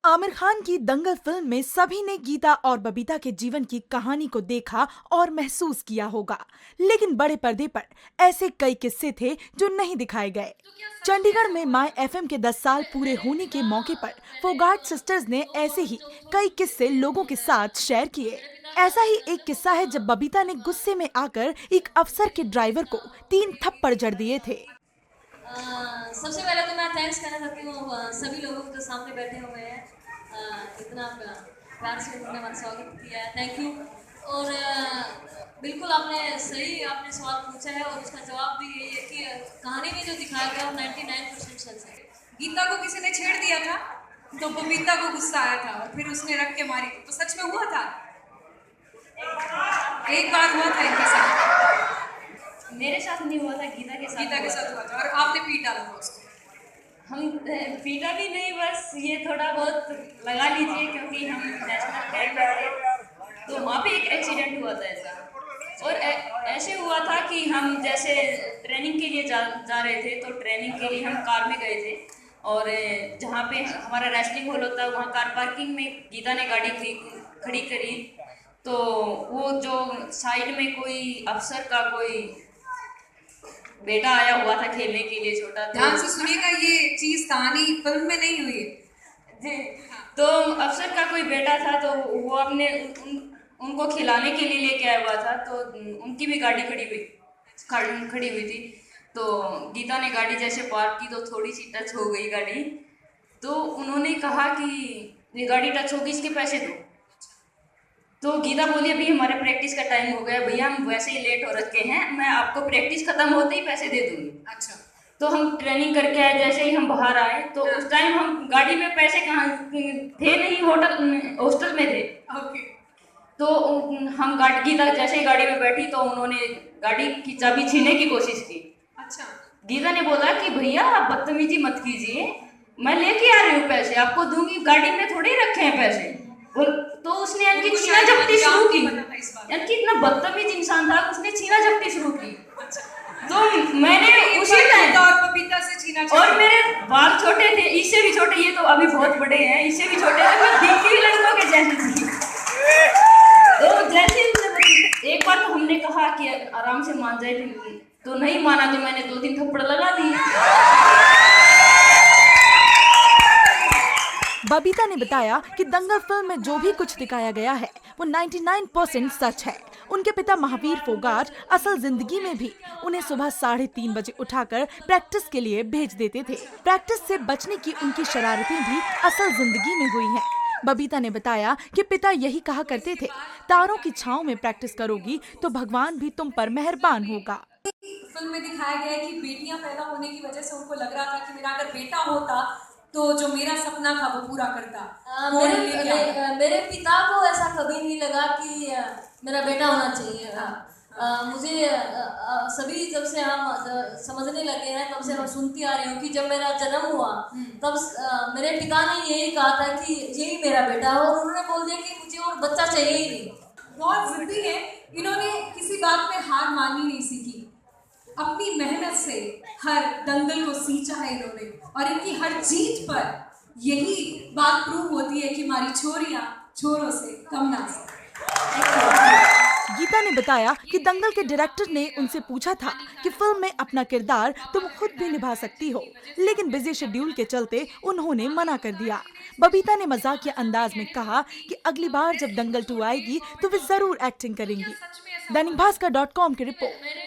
आमिर खान की दंगल फिल्म में सभी ने गीता और बबीता के जीवन की कहानी को देखा और महसूस किया होगा, लेकिन बड़े पर्दे पर ऐसे कई किस्से थे जो नहीं दिखाए गए। चंडीगढ़ में माय एफएम के 10 साल पूरे होने के मौके पर फोगाट सिस्टर्स ने ऐसे ही कई किस्से लोगों के साथ शेयर किए। ऐसा ही एक किस्सा है जब बबीता ने गुस्से में आकर एक अफसर के ड्राइवर को 3 थप्पड़ जड़ दिए थे। सबसे पहले तो मैं थैंक्स कहना चाहती हूँ सभी लोगों को जो सामने बैठे हुए हैं, इतना प्यार से उन्होंने हमारा स्वागत किया है, थैंक यू। और बिल्कुल आपने सवाल पूछा है और उसका जवाब भी यही है कि कहानी में जो दिखाया गया वो 99% सच है। गीता को किसी ने छेड़ दिया था तो बबीता को गुस्सा आया था और फिर उसने रख के मारी, तो सच में हुआ था? एक बार हुआ था इनके साथ, मेरे साथ नहीं हुआ था, गीता के साथ हुआ था और आपने पीट डाला था उसको। हम पीटा भी नहीं, बस ये थोड़ा बहुत लगा लीजिए क्योंकि हम नेशनल कैंप थे तो वहाँ पे एक एक्सीडेंट हुआ था ऐसा। और ऐसे हुआ था कि हम जैसे ट्रेनिंग के लिए जा रहे थे, तो ट्रेनिंग के लिए हम कार में गए थे और जहाँ पे हमारा रेसलिंग हॉल होता है वहाँ कार पार्किंग में गीता ने गाड़ी खड़ी करी, तो वो जो साइड में कोई अफसर का कोई बेटा आया हुआ था खेलने के लिए छोटा। ध्यान से सुनिएगा, ये चीज कहानी फिल्म में नहीं हुई जी। तो अफसर का कोई बेटा था तो वो अपने उनको खिलाने के लिए लेके आया हुआ था, तो उनकी भी गाड़ी खड़ी हुई थी। तो गीता ने गाड़ी जैसे पार्क की तो थोड़ी सी टच हो गई गाड़ी, तो उन्होंने कहा कि ये गाड़ी टच होगी, इसके पैसे दो। तो गीता बोली अभी हमारे प्रैक्टिस का टाइम हो गया भैया, हम वैसे ही लेट हो रखे हैं, मैं आपको प्रैक्टिस खत्म होते ही पैसे दे दूंगी। अच्छा। तो हम ट्रेनिंग करके आए, जैसे ही हम बाहर आए तो उस टाइम हम गाड़ी में पैसे कहाँ थे नहीं, हॉस्टल में थे। ओके। तो हम गीता जैसे ही गाड़ी में बैठी तो उन्होंने गाड़ी की चाबी छीनने की कोशिश की। अच्छा। गीता ने बोला कि भैया आप बदतमीजी मत कीजिए, मैं लेके आ रही हूँ पैसे, आपको दूंगी, गाड़ी में थोड़े ही रखे हैं पैसे। तो उसने इनकी छीना झपटी शुरू की। इनकी इतना बदतमीज इंसान था, उसने छीना झपटी शुरू की। तो मैंने उसी टाइम और बबीता से छीना, और मेरे बाल छोटे थे, इससे भी छोटे, ये तो अभी बहुत बड़े हैं, इससे भी छोटे थे, मैं दिखती भी लड़कों के जैसी थी। तो जैसे एक बार तो हमने कहा कि आराम से मान जाए, तो नहीं माना, तो मैंने 2-3 थप्पड़ लगा दिए। बबीता ने बताया कि दंगल फिल्म में जो भी कुछ दिखाया गया है वो 99% सच है। उनके पिता महावीर फोगाट असल जिंदगी में भी उन्हें सुबह 3:30 बजे उठाकर प्रैक्टिस के लिए भेज देते थे। प्रैक्टिस से बचने की उनकी शरारतें भी असल जिंदगी में हुई हैं। बबीता ने बताया कि पिता यही कहा करते थे, तारों की छांव में प्रैक्टिस करोगी तो भगवान भी तुम पर मेहरबान होगा। फिल्म में दिखाया गया है कि बेटियां पैदा होने की वजह से उनको लग रहा था कि मेरा अगर बेटा होता तो जो मेरा सपना था वो पूरा करता। मेरे पिता को ऐसा कभी नहीं लगा कि मेरा बेटा होना चाहिए। मुझे सभी जब से हम समझने लगे हैं तब से मैं सुनती आ रही हूँ कि जब मेरा जन्म हुआ तब मेरे पिता ने यही कहा था कि यही मेरा बेटा है, और उन्होंने बोल दिया कि मुझे और बच्चा चाहिए ही नहीं। बहुत जिद्दी है, इन्होंने किसी बात में हार माननी नहीं सीखी, अपनी मेहनत से हर दंगल को सींचा है इन्होंने, और इनकी हर जीत पर यही बात प्रूव होती है कि हमारी छोरियां छोरों से कम ना से। गीता ने बताया कि दंगल के डायरेक्टर ने उनसे पूछा था कि फिल्म में अपना किरदार तुम खुद भी निभा सकती हो, लेकिन बिजी शेड्यूल के चलते उन्होंने मना कर दिया। बबीता ने मजाकिया अंदाज में कहा कि अगली बार जब दंगल 2 आएगी तो वे जरूर एक्टिंग करेंगी। दैनिक भास्कर.com की रिपोर्ट।